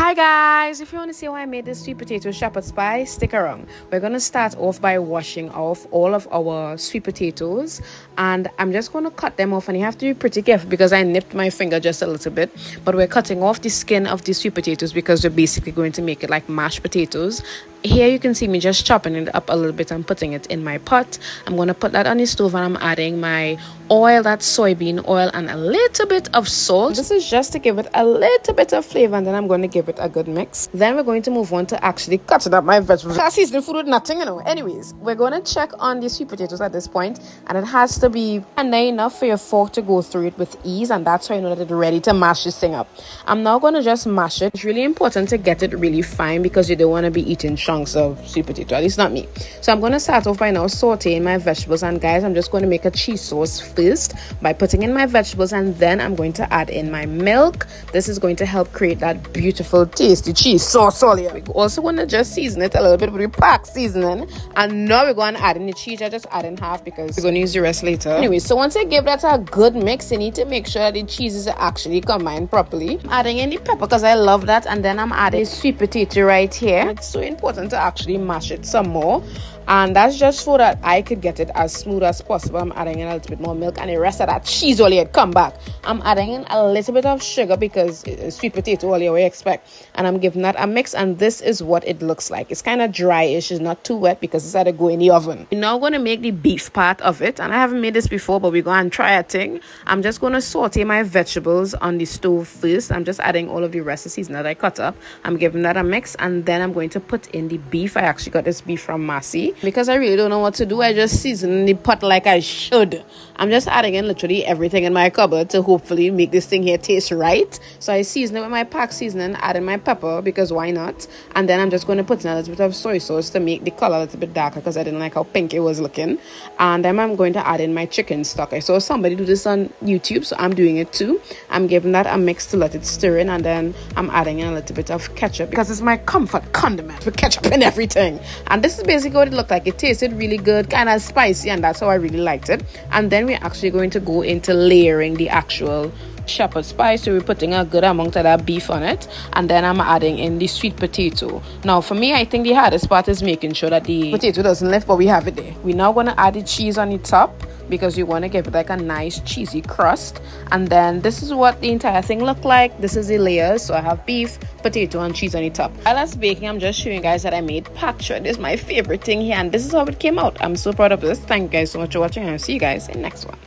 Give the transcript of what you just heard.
Hi guys, if you want to see how I made this sweet potato shepherd's pie, stick around. We're going to start off by washing off all of our sweet potatoes, and I'm just going to cut them off, and you have to be pretty careful because I nipped my finger just a little bit, but we're cutting off the skin of the sweet potatoes because we're basically going to make it like mashed potatoes. Here you can see me just chopping it up a little bit and putting it in my pot. I'm going to put that on the stove, and I'm adding my oil, that's soybean oil, and a little bit of salt. This is just to give it a little bit of flavor, and then I'm going to give it a good mix. Then we're going to move on to actually cutting up my vegetables. I season food with nothing, you know. Anyways, we're going to check on the sweet potatoes at this point, and it has to be tender enough for your fork to go through it with ease, and that's how you know that it's ready to mash this thing up. I'm now going to just mash it. It's really important to get it really fine because you don't want to be eating chunks of sweet potato, at least not me. So I'm going to start off by now sauteing my vegetables, and guys, I'm just going to make a cheese sauce first by putting in my vegetables, and then I'm going to add in my milk. This is going to help create that beautiful tasty cheese sauce. We're also going to just season it a little bit with the pack seasoning, and now we're going to add in the cheese. I just add in half because we're going to use the rest later. Anyway, so once I give that a good mix, you need to make sure that the cheeses are actually combined properly. I'm adding in the pepper because I love that, and then I'm adding sweet potato right here. It's so important to actually mash it some more, and that's just so that I could get it as smooth as possible. I'm adding in a little bit more milk, and the rest of that cheese oil had come back. I'm adding in a little bit of sugar because sweet potato oil you expect, and I'm giving that a mix, and this is what it looks like. It's kind of dry-ish, it's not too wet because it's had to go in the oven. We're now going to make the beef part of it, and I haven't made this before, but we're going to try a thing. I'm just going to saute my vegetables on the stove first. I'm just adding all of the rest of the season that I cut up. I'm giving that a mix, and then I'm going to put in the beef. I actually got this beef from Massey. Because I really don't know what to do, I just season the pot like I should. I'm just adding in literally everything in my cupboard to hopefully make this thing here taste right. So I season it with my pack seasoning, add in my pepper because why not? And then I'm just going to put in a little bit of soy sauce to make the color a little bit darker because I didn't like how pink it was looking. And then I'm going to add in my chicken stock. I saw somebody do this on YouTube, so I'm doing it too. I'm giving that a mix to let it stir in, and then I'm adding in a little bit of ketchup because it's my comfort condiment with ketchup and everything. And this is basically what it looked like. It tasted really good, kind of spicy, and that's how I really liked it. And then we're actually going to go into layering the actual shepherd's pie. So we're putting a good amount of that beef on it, and then I'm adding in the sweet potato. Now for me, I think the hardest part is making sure that the potato doesn't lift, but we have it there. We're now going to add the cheese on the top because you want to give it like a nice cheesy crust. And then this is what the entire thing looked like. This is the layers. So I have beef, potato, and cheese on the top. While that's baking, I'm just showing you guys that I made pak choy. This is my favorite thing here, and this is how it came out. I'm so proud of this. Thank you guys so much for watching, and I'll see you guys in the next one.